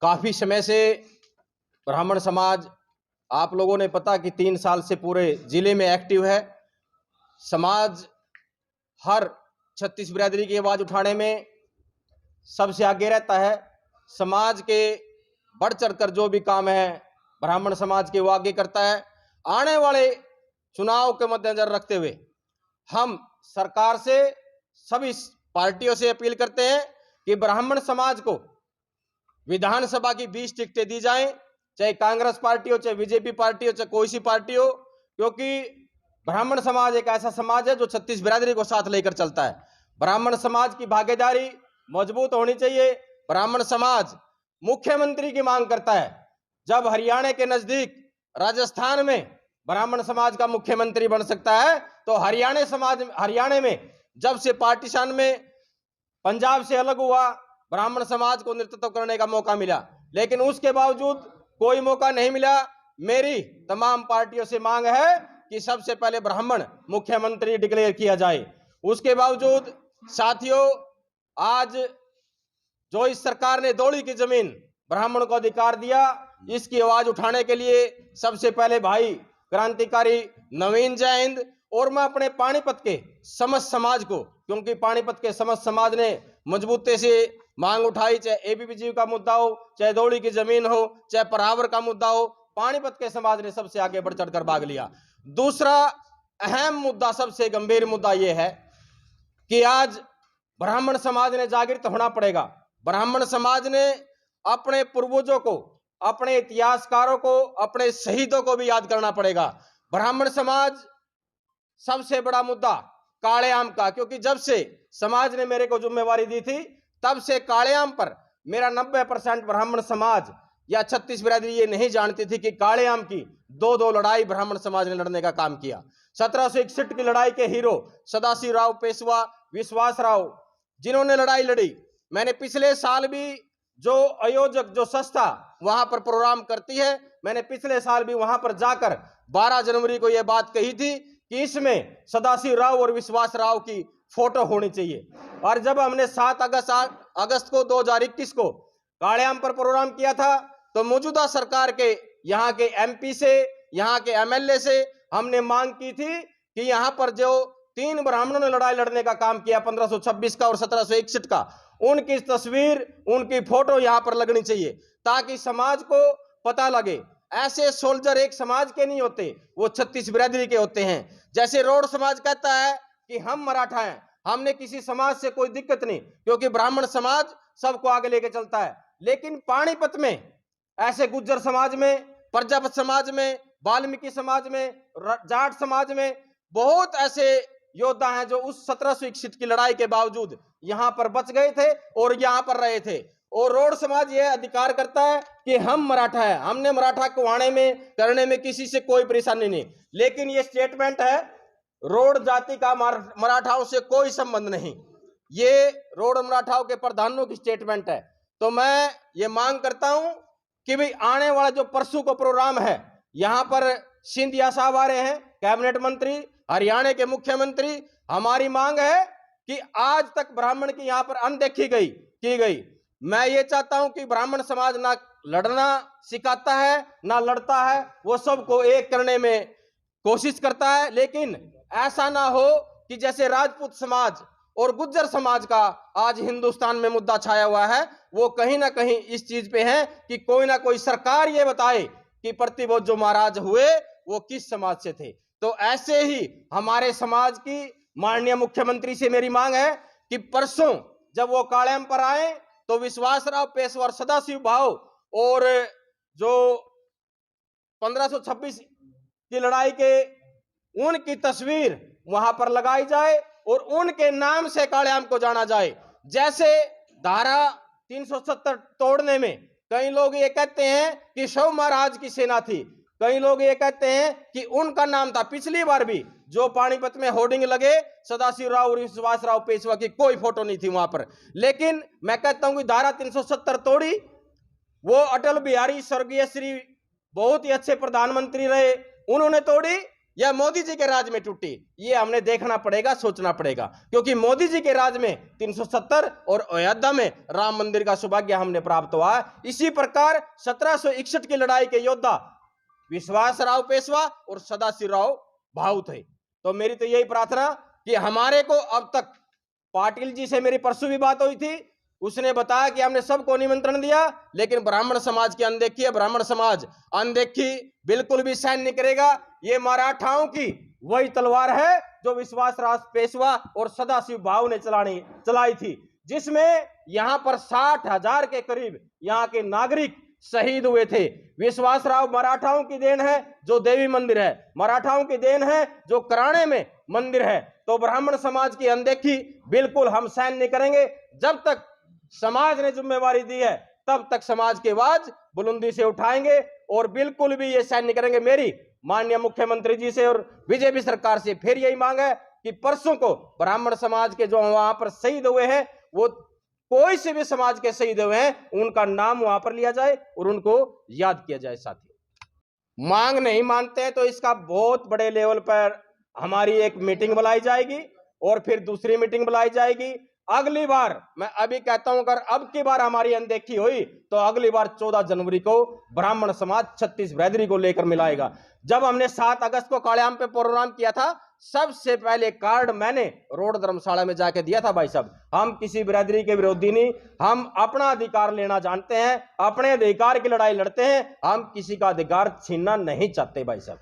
काफी समय से ब्राह्मण समाज, आप लोगों ने पता कि 3 साल से पूरे जिले में एक्टिव है। समाज हर 36 बिरादरी की आवाज उठाने में सबसे आगे रहता है। समाज के बढ़ चढ़कर जो भी काम है ब्राह्मण समाज के वो आगे करता है। आने वाले चुनाव के मद्देनजर रखते हुए हम सरकार से, सभी पार्टियों से अपील करते हैं कि ब्राह्मण समाज को विधानसभा की 20 टिकटें दी जाएं, चाहे कांग्रेस पार्टी हो, चाहे बीजेपी पार्टी हो, चाहे कोई सी पार्टी हो, क्योंकि ब्राह्मण समाज एक ऐसा समाज है जो 36 बिरादरी को साथ लेकर चलता है। ब्राह्मण समाज की भागीदारी मजबूत होनी चाहिए। ब्राह्मण समाज मुख्यमंत्री की मांग करता है। जब हरियाणा के नजदीक राजस्थान में ब्राह्मण समाज का मुख्यमंत्री बन सकता है, तो हरियाणा में जब से पार्टीशन में पंजाब से अलग हुआ, ब्राह्मण समाज को नेतृत्व करने का मौका मिला, लेकिन उसके बावजूद कोई मौका नहीं मिला। मेरी तमाम पार्टियों से मांग है कि सबसे पहले ब्राह्मण मुख्यमंत्री डिक्लेयर किया जाए। उसके बावजूद साथियों, आज जो इस सरकार ने दौड़ी की जमीन ब्राह्मण को अधिकार दिया, इसकी आवाज उठाने के लिए सबसे पहले भाई क्रांतिकारी नवीन जय हिंद, और मैं अपने पानीपत के समस्त समाज को, क्योंकि पानीपत के समस्त समाज ने मजबूती से मांग उठाई, चाहे एबीपीजी का मुद्दा हो, चाहे दौड़ी की जमीन हो, चाहे परावर का मुद्दा हो, पानीपत के समाज ने सबसे आगे बढ़ चढ़कर भाग लिया। दूसरा अहम मुद्दा, सबसे गंभीर मुद्दा यह है कि आज ब्राह्मण समाज ने जागृत होना पड़ेगा। ब्राह्मण समाज ने अपने पूर्वजों को, अपने इतिहासकारों को, अपने शहीदों को भी याद करना पड़ेगा। ब्राह्मण समाज, सबसे बड़ा मुद्दा कालेआम का, क्योंकि जब से समाज ने मेरे को जिम्मेवारी दी थी तब से कालेआम पर मेरा 90% ब्राह्मण समाज या 36 बिरादरी ये नहीं जानती थी कि कालेआम की दो लड़ाई ब्राह्मण समाज ने लड़ने का काम किया। 1761 की लड़ाई के हीरो सदाशिव राव पेशवा, विश्वास राव, जिन्होंने लड़ाई लड़ी। मैंने पिछले साल भी, जो आयोजक, जो संस्था वहां पर प्रोग्राम करती है, मैंने पिछले साल भी वहां पर जाकर 12 जनवरी को यह बात कही थी कि इसमें सदाशिव राव और विश्वास राव की फोटो होनी चाहिए। और जब हमने 7 अगस्त को 2021 को कालेआम पर प्रोग्राम किया था, तो मौजूदा सरकार के यहाँ के एमपी से, यहाँ के एमएलए से हमने मांग की थी कि यहाँ पर जो 3 ब्राह्मणों ने लड़ाई लड़ने का काम किया, 1526 का और 1761 का, उनकी तस्वीर, उनकी फोटो यहाँ पर लगनी चाहिए, ताकि समाज को पता लगे ऐसे सोल्जर एक समाज के नहीं होते, वो 36 बिरादरी के होते हैं। जैसे रोड समाज कहता है कि हम मराठा हैं, हमने किसी समाज से कोई दिक्कत नहीं, क्योंकि ब्राह्मण समाज सबको आगे लेके चलता है। लेकिन पानीपत में ऐसे गुज्जर समाज में, प्रजापत समाज में, वाल्मीकि समाज में, जाट समाज में बहुत ऐसे योद्धा हैं जो उस 1761 की लड़ाई के बावजूद यहां पर बच गए थे और यहां पर रहे थे। और रोड समाज यह अधिकार करता है कि हम मराठा है, हमने मराठा को आने में, करने में किसी से कोई परेशानी नहीं। लेकिन यह स्टेटमेंट है, रोड जाति का मराठाओं से कोई संबंध नहीं, ये रोड मराठाओं के प्रधानों की स्टेटमेंट है। तो मैं ये मांग करता हूं कि भाई आने वाला जो परसों को प्रोग्राम है, यहां पर सिंधिया साहब आ रहे हैं, कैबिनेट मंत्री, हरियाणा के मुख्यमंत्री। हमारी मांग है कि आज तक ब्राह्मण की यहां पर अनदेखी की गई। मैं ये चाहता हूं कि ब्राह्मण समाज ना लड़ना सिखाता है, ना लड़ता है, वो सबको एक करने में कोशिश करता है। लेकिन ऐसा ना हो कि जैसे राजपूत समाज और गुज्जर समाज का आज हिंदुस्तान में मुद्दा छाया हुआ है, वो कहीं ना कहीं इस चीज पे है कि कोई ना कोई सरकार ये बताए कि प्रतिबोध जो महाराज हुए वो किस समाज से थे। तो ऐसे ही हमारे समाज की माननीय मुख्यमंत्री से मेरी मांग है कि परसों जब वो कालेआम पर आए, तो विश्वास राव पेशवा, सदाशिव भाव और जो 1526 की लड़ाई के उनकी तस्वीर वहां पर लगाई जाए और उनके नाम से कालेआम को जाना जाए। जैसे धारा 370 तोड़ने में कई लोग ये कहते हैं कि शव महाराज की सेना थी, कई लोग ये कहते हैं कि उनका नाम था। पिछली बार भी जो पानीपत में होर्डिंग लगे, सदाशिव राव और विश्वास राव पेशवा की कोई फोटो नहीं थी वहां पर। लेकिन मैं कहता हूं कि धारा 370 तोड़ी, वो अटल बिहारी स्वर्गीय श्री बहुत ही अच्छे प्रधानमंत्री रहे, उन्होंने तोड़ी, या मोदी जी के राज में टूटी, ये हमने देखना पड़ेगा, सोचना पड़ेगा। क्योंकि मोदी जी के राज में 370 और अयोध्या में राम मंदिर का सौभाग्य हमने प्राप्त हुआ। इसी प्रकार 1761 की लड़ाई के योद्धा विश्वासराव पेशवा और सदाशिवराव भाऊ थे। तो मेरी तो यही प्रार्थना कि हमारे को, अब तक पाटिल जी से मेरी परसों भी बात हुई थी, उसने बताया कि हमने सबको निमंत्रण दिया, लेकिन ब्राह्मण समाज की अनदेखी है। ब्राह्मण समाज अनदेखी बिल्कुल भी सहन नहीं करेगा। ये मराठाओं की वही तलवार है जो विश्वासराव पेशवा और सदाशिव भाऊ ने चलाई थी, जिसमें यहां पर 60,000 के करीब यहां के नागरिक शहीद हुए थे। विश्वासराव मराठाओं की देन है जो देवी मंदिर है, मराठाओं की देन है जो कराणे में मंदिर है। तो ब्राह्मण समाज की अनदेखी बिल्कुल हम सहन नहीं करेंगे। जब तक समाज ने जिम्मेवारी दी है तब तक समाज की आवाज बुलंदी से उठाएंगे और बिल्कुल भी ये सहन नहीं करेंगे। मेरी माननीय मुख्यमंत्री जी से और बीजेपी सरकार से फिर यही मांग है कि परसों को ब्राह्मण समाज के जो वहां पर शहीद हुए हैं, वो कोई से भी समाज के शहीद हुए हैं, उनका नाम वहां पर लिया जाए और उनको याद किया जाए। साथियों, मांग नहीं मानते हैं तो इसका बहुत बड़े लेवल पर हमारी एक मीटिंग बुलाई जाएगी और फिर दूसरी मीटिंग बुलाई जाएगी। अगली बार मैं अभी कहता हूं, अगर अब की बार हमारी अनदेखी हुई तो अगली बार 14 जनवरी को ब्राह्मण समाज 36 बिरादरी को लेकर मिलाएगा। जब हमने 7 अगस्त को काड़याम पे प्रोग्राम किया था, सबसे पहले कार्ड मैंने रोड धर्मशाला में जाके दिया था। भाई साहब, हम किसी बिरादरी के विरोधी नहीं, हम अपना अधिकार लेना जानते हैं, अपने अधिकार की लड़ाई लड़ते हैं, हम किसी का अधिकार छीनना नहीं चाहते भाई साहब।